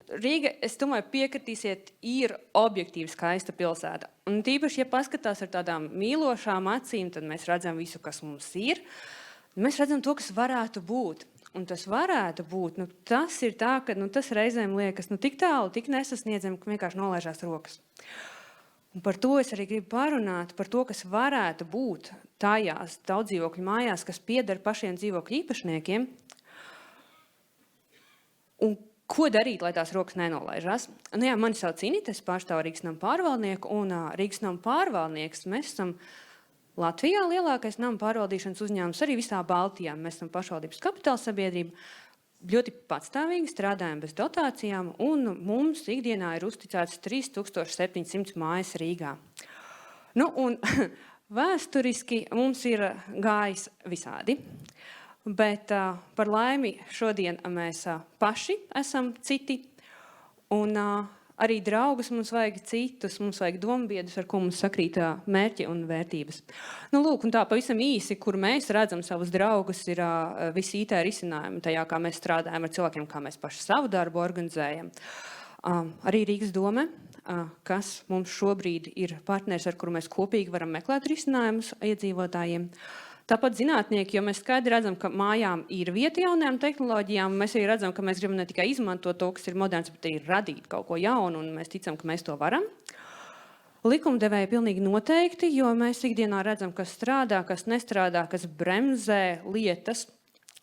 Rīga, es domāju, piekritīsiet, ir objektīvi skaista pilsēta. Un tīpaši, ja paskatās ar tādām mīlošām acīm, tad mēs redzam visu, kas mums ir. Mēs redzam to, kas varētu būt. Un tas varētu būt, tas ir tā, ka tas reizēm liekas tik tālu, tik nesasniedzami, ka vienkārši nolaižās rokas. Un par to es arī gribu parunāt, par to, kas varētu būt tajās daudzdzīvokļu mājās, kas pieder pašiem dzīvokļu īpašniekiem. Un ko darīt, lai tās rokas nenolaižās? Mani sauc Inita, es pārstāvu Rīgas nama pārvaldnieku, un Rīgas nama pārvaldnieks mēs esam Latvijā lielākais nama pārvaldīšanas uzņēmums, arī visā Baltijā. Mēs esam pašvaldības kapitāla sabiedrība, ļoti patstāvīgi strādājam bez dotācijām, un mums ikdienā ir uzticēts 3700 mājas Rīgā. Un vēsturiski mums ir gājis visādi, bet par laimi šodien mēs paši esam citi, un arī draugus mums vajag citus, mums vajag dombiedrus, ar ko mums sakrīt mērķi un vērtības. Un tā pavisam īsi, kur mēs redzam savus draugus, ir visi IT risinājumi tajā, kā mēs strādājam ar cilvēkiem, kā mēs paši savu darbu organizējam. Arī Rīgas dome, kas mums šobrīd ir partners, ar kuru mēs kopīgi varam meklēt risinājumus iedzīvotājiem. Tāpat zinātnieki, jo mēs skaidri redzam, ka mājām ir vieta jaunajām tehnoloģijām, mēs arī redzam, ka mēs gribam ne tikai izmantot to, kas ir moderns, bet arī radīt kaut ko jaunu, un mēs ticam, ka mēs to varam. Likumdevēji pilnīgi noteikti, jo mēs ikdienā redzam, kas strādā, kas nestrādā, kas bremzē lietas.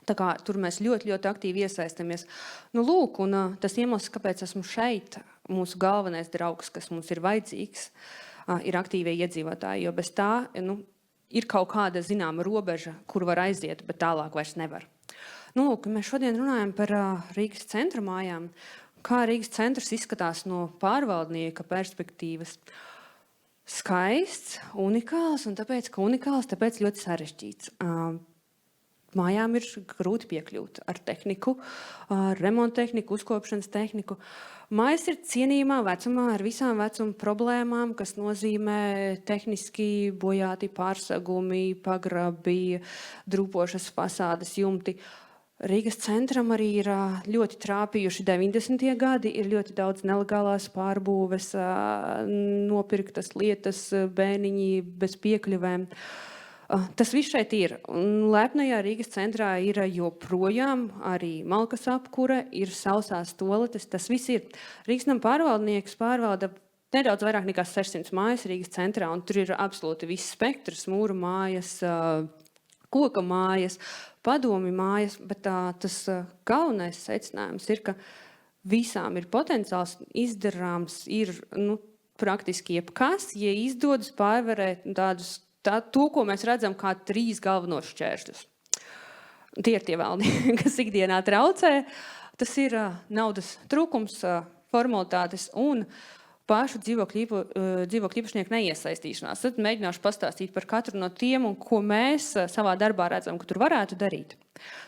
Tā kā tur mēs ļoti, ļoti aktīvi iesaistamies. Un tas iemesls, kāpēc esmu šeit, mūsu galvenais draugs, kas mums ir vajadzīgs, ir aktīvie iedzīvotāji, jo bez tā, ir kaut kāda zināma robeža, kur var aiziet, bet tālāk vairs nevar. Mēs šodien runājam par Rīgas centra mājām. Kā Rīgas centrs izskatās no pārvaldnieka perspektīvas? Skaists, unikāls, un tāpēc ļoti sarežģīts. Mājām ir grūti piekļūt ar tehniku, ar remonta tehniku, uzkopšanas tehniku. Mājas ir cienījumā vecumā ar visām vecuma problēmām, kas nozīmē tehniski bojāti pārsegumi, pagrabi, drūpošas fasādes jumti. Rīgas centram arī ir ļoti trāpījuši 90. gadi, ir ļoti daudz nelegālās pārbūves, nopirktas lietas, bēniņi bez piekļuvēm. Tas viss šeit ir. Lepnajā Rīgas centrā ir joprojām arī malkas apkure, ir sausās toaletes, tas viss ir. Rīgas nama pārvaldnieks pārvalda nedaudz vairāk nekā 600 mājas Rīgas centrā, un tur ir absolūti viss spektrs, mūra mājas, koka mājas, padomi mājas, bet tas galvenais secinājums ir, ka visām ir potenciāls, izdarāms ir praktiski jebkas, ja izdodas pārvarēt tādus to, ko mēs redzam kā 3 galvenos šķēršļus. Tie ir tie velni, kas ikdienā traucē. Tas ir naudas trūkums, formalitātes un pašu dzīvokļu īpašnieku neiesaistīšanās. Tad mēģināšu pastāstīt par katru no tiem, un ko mēs savā darbā redzam, ka tur varētu darīt.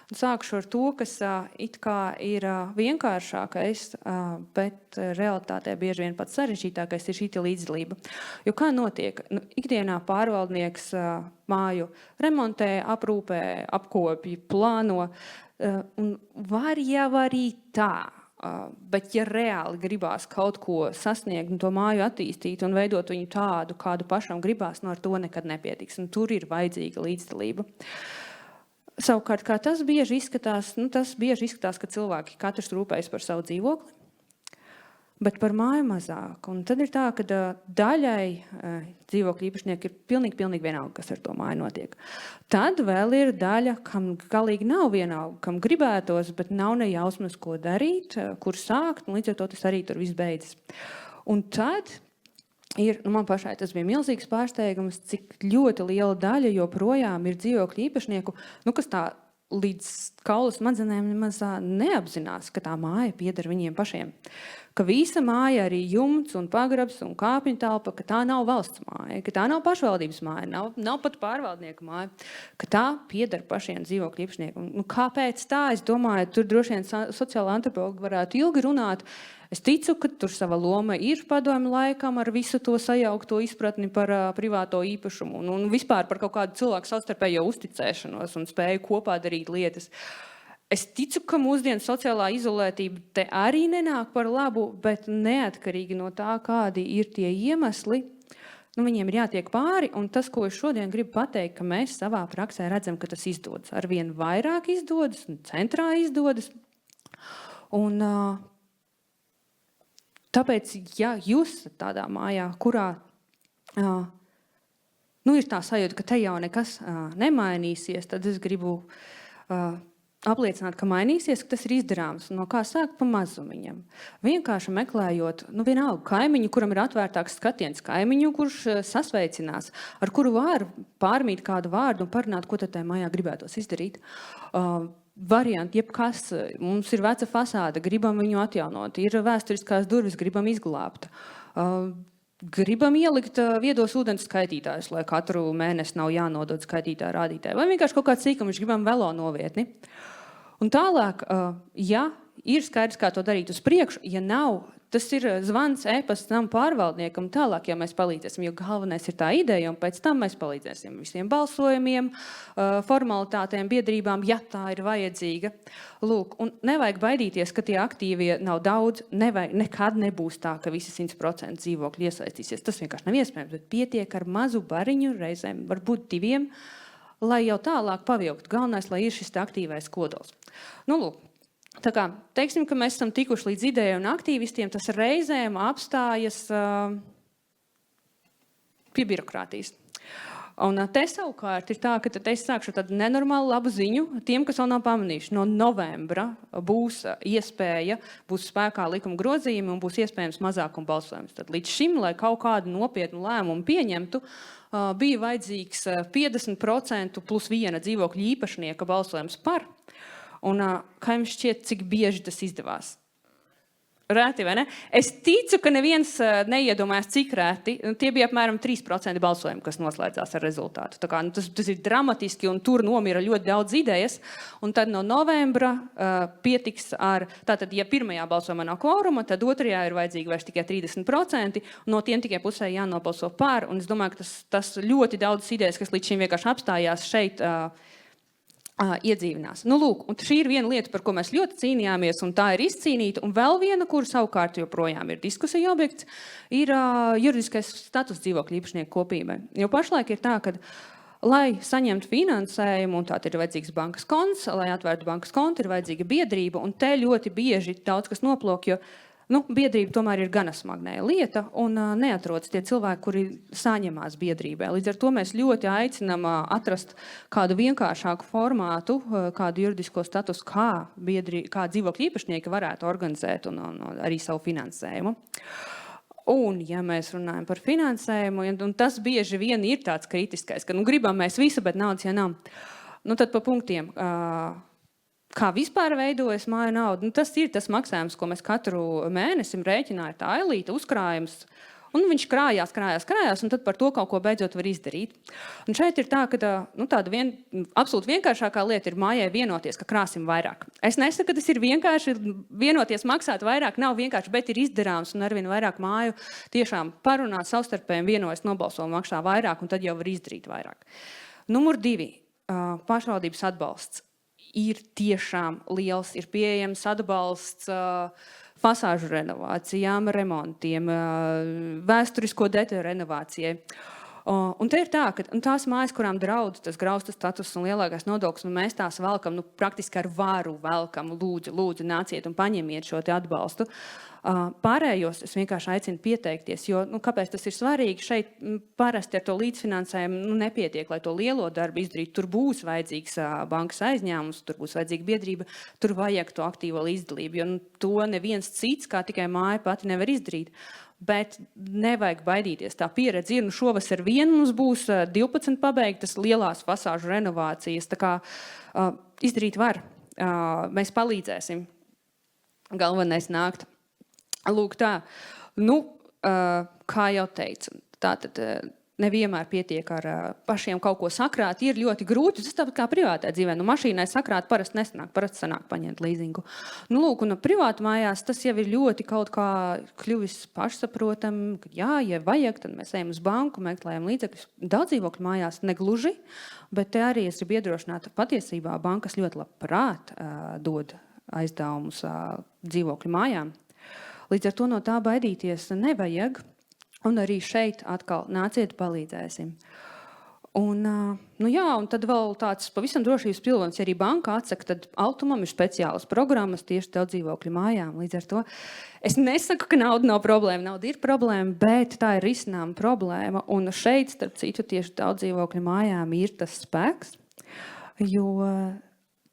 Un sākšu ar to, kas it kā ir vienkāršākais, bet realitātē bieži vien pats sarežģītākais ir šī līdzdalība. Jo kā notiek? Ikdienā pārvaldnieks māju remontē, aprūpē, apkopja, plāno, un var jau arī tā. Bet ja reāli gribās kaut ko sasniegt un to māju attīstīt un veidot viņu tādu, kādu pašam gribās, ar to nekad nepietiks. Un tur ir vajadzīga līdzdalība. Savukārt, kā tas bieži izskatās, ka cilvēki katrs rūpējas par savu dzīvokli, bet par māju mazāk. Un tad ir tā, ka daļai dzīvokļu īpašnieki ir pilnīgi vienalga, kas ar to māju notiek. Tad vēl ir daļa, kam galīgi nav vienalga, kam gribētos, bet nav ne jausmas, ko darīt, kur sākt, un līdz ar to tas arī tur viss beidzas. Un tad man pašai tas bija milzīgs pārsteigums, cik ļoti liela daļa joprojām ir dzīvokļu īpašnieku, kas tā līdz kaula smadzenēm nemaz neapzinās, ka tā māja pieder viņiem pašiem. Ka visa māja, arī jumts un pagrabs un kāpņu telpa, ka tā nav valsts māja, ka tā nav pašvaldības māja, nav pat pārvaldnieku māja, ka tā pieder pašiem dzīvokļu īpašniekiem. Kāpēc tā? Es domāju, tur droši vien sociāla antropologi varētu ilgi runāt. Es ticu, ka tur sava loma ir padomju laikam ar visu to sajaukto izpratni par privāto īpašumu un vispār par kaut kādu cilvēku savstarpējo uzticēšanos un spēju kopā darīt lietas. Es ticu, ka mūsdienu sociālā izolētība te arī nenāk par labu, bet neatkarīgi no tā, kādi ir tie iemesli, viņiem ir jātiek pāri, un tas, ko es šodien gribu pateikt, ka mēs savā praksē redzam, ka tas izdodas. Arvien vairāk izdodas, un centrā izdodas. Un tāpēc, ja jūs esat tādā mājā, kurā ir tā sajūta, ka te jau nekas nemainīsies, tad es gribu apliecināt, ka mainīsies, ka tas ir izdarāms. No kā sākt pa mazumiņam. Vienkārši meklējot, vienalga kaimiņu, kuram ir atvērtāks skatiens, kaimiņu, kurš sasveicinās, ar kuru var pārmīt kādu vārdu un parunāt, ko tad tajā mājā gribētos izdarīt. Varianti, jebkas, mums ir veca fasāde, gribam viņu atjaunot, ir vēsturiskās durvis, gribam izglābt. Gribam ielikt viedos ūdens skaitītājus, lai katru mēnesi nav jānodod skaitītāju rādītāju. Vai vienkārši kaut kāds sīkums, gribam velo novietni. Un tālāk, ja ir skaidrs, kā to darīt uz priekšu, ja nav, tas ir zvans e-pasts nama pārvaldniekam tālāk, ja mēs palīdzēsim, jo galvenais ir tā ideja, un pēc tam mēs palīdzēsim visiem balsojumiem, formalitātēm, biedrībām, ja tā ir vajadzīga. Lūk, un nevajag baidīties, ka tie aktīvie nav daudz, nekad nebūs tā, ka visi 100% dzīvokļi iesaistīsies. Tas vienkārši nav iespējams, bet pietiek ar mazu bariņu reizēm, varbūt 2, lai jau tālāk pavilkt. Galvenais, lai ir šis aktīvais kodols. Lūk. Tā kā, teiksim, ka mēs esam tikuši līdz idejai un aktīvistiem, tas reizēm apstājas pie birokrātijas. Un te savukārt ir tā, ka tad es sākšu tādu nenormālu labu ziņu tiem, kas vēl nav pamanījuši. No novembra būs iespēja, būs spēkā likuma grozījumi un būs iespējams mazākuma balsojums. Tad līdz šim, lai kaut kādu nopietnu lēmumu pieņemtu, bija vajadzīgs 50% plus 1 dzīvokļu īpašnieka balsojums par. Un kā jums šķiet, cik bieži tas izdevās? Rēti, vai ne? Es ticu, ka neviens neiedomājas, cik rēti. Tie bija apmēram 3% balsojumi, kas noslēdzās ar rezultātu. Tā kā, tas ir dramatiski, un tur nomira ļoti daudz idejas. Un tad no novembra pietiks ar... Tātad, ja pirmajā balsojumā nav kvoruma, tad otrajā ir vajadzīgi vairs tikai 30%, un no tiem tikai pusē jānobalso par. Un es domāju, ka tas ļoti daudz idejas, kas līdz šim vienkārši apstājās šeit, iedzīvinās. Lūk, un šī ir viena lieta, par ko mēs ļoti cīnījāmies, un tā ir izcīnīta. Un vēl viena, kur savukārt joprojām ir diskusija objekts, ir juridiskais status dzīvokļu īpašnieku kopībai. Jo pašlaik ir tā, ka, lai saņemtu finansējumu, un tā ir vajadzīgs bankas konts, lai atvērtu bankas kontu, ir vajadzīga biedrība, un te ļoti bieži daudz kas noplok, jo biedrība tomēr ir gana smagnēja lieta un neatrodas tie cilvēki, kuri saņemās biedrībā. Līdz ar to mēs ļoti aicinām atrast kādu vienkāršāku formātu, kādu juridisko statusu, kā dzīvokļu īpašnieki varētu organizēt un arī savu finansējumu. Un, ja mēs runājam par finansējumu, un tas bieži vien ir tāds kritiskais, ka gribam mēs visu, bet naudas, ja nav. Tad pa punktiem. Kā vispār veidojas māju naudu? Tas ir tas maksājums, ko mēs katru mēnesim rēķinājam, tā elīte, uzkrājums. Un viņš krājās, un tad par to kaut ko beidzot var izdarīt. Un šeit ir tā, ka tāda absolūti vienkāršākā lieta ir mājai vienoties, ka krāsim vairāk. Es nesaku, ka tas ir vienkārši vienoties maksāt vairāk, nav vienkārši, bet ir izdarāms un arvien vairāk māju tiešām parunāt savstarpējiem vienojas nobalso un maksā vairāk, un tad jau var izdarīt vairāk. Numur 2. Pašvaldības atbalsts. Ir tiešām liels, ir pieejams atbalsts fasāžu renovācijām, remontiem, vēsturisko detaļu renovācijai. Un te ir tā, ka tās mājas, kurām draud tas grausta status un lielākais nodoklis, mēs tās velkam, praktiski ar varu velkam, lūdzu, nāciet un paņemiet šo te atbalstu. Pārējos es vienkārši aicinu pieteikties, jo kāpēc tas ir svarīgi? Šeit parasti ar to līdzfinansējumu nepietiek, lai to lielo darbu izdarītu. Tur būs vajadzīgs bankas aizņēmums, tur būs vajadzīga biedrība, tur vajag to aktīvo līdzdalību, jo to neviens cits, kā tikai māja pati nevar izdarīt. Bet nevajag baidīties. Tā pieredze ir, šovasar vien mums būs 12 pabeigtas lielās fasāžu renovācijas. Tā kā izdarīt var. Mēs palīdzēsim. Galvenais nākt. Lūk tā, kā jau teicu, tātad nevienmēr pietiek ar pašiem kaut ko sakrāt, ir ļoti grūti. Tas tāpat kā privātā dzīvē. Nu, mašīnai sakrāt parasti nesanāk, parasti sanāk paņemt līzingu. Nu, lūk, un privātu mājās tas jau ir ļoti kaut kā kļuvis pašsaprotam, ka jā, ja vajag, tad mēs ejam uz banku, meklējam līdzekļus. Daudz dzīvokļu mājās negluži, bet te arī es gribu iedrošināt, patiesībā bankas ļoti labprāt dod aizdevumus dzīvokļu mājām. Līdz ar to no tā baidīties nevajag. Un arī šeit atkal nāciet palīdzēsim. Un, nu jā, un tad vēl tāds pavisam drošības pilvens, ja arī banka atsaka, tad Altumam ir speciālas programmas tieši daudz dzīvokļu mājām. Līdz ar to es nesaku, ka nauda nav problēma, nauda ir problēma, bet tā ir risināma problēma. Un šeit, starp citu, tieši daudz dzīvokļu mājām ir tas spēks, jo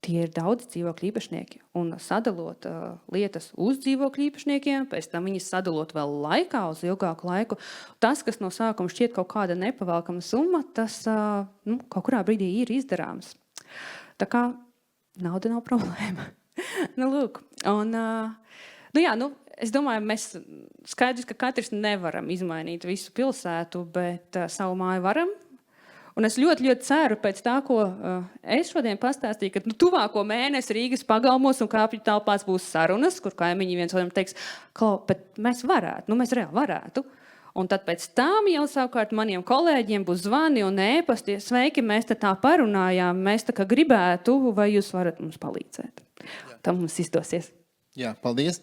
tie ir daudz dzīvokļu īpašnieki. Un sadalot lietas uz dzīvokļu īpašniekiem, pēc tam viņas sadalot vēl laikā, uz ilgāku laiku, tas, kas no sākuma šķiet kaut kāda nepavalkama summa, tas kaut kurā brīdī ir izdarāms. Tā kā nauda nav problēma. Nu, lūk. Un, es domāju, mēs skaidrs, ka katrs nevaram izmainīt visu pilsētu, bet savu māju varam. Un es ļoti, ļoti ceru pēc tā, ko es šodien pastāstīju, ka tuvāko mēnesi Rīgas pagalmos un kāpju telpās būs sarunas, kur kaimiņi viens otram teiks, bet mēs varētu, mēs reāli varētu. Un tad pēc tam jau savukārt maniem kolēģiem būs zvani un ēpasti, sveiki, mēs te tā parunājām, mēs tā kā gribētu, vai jūs varat mums palīdzēt. Tā mums izdosies. Jā, paldies.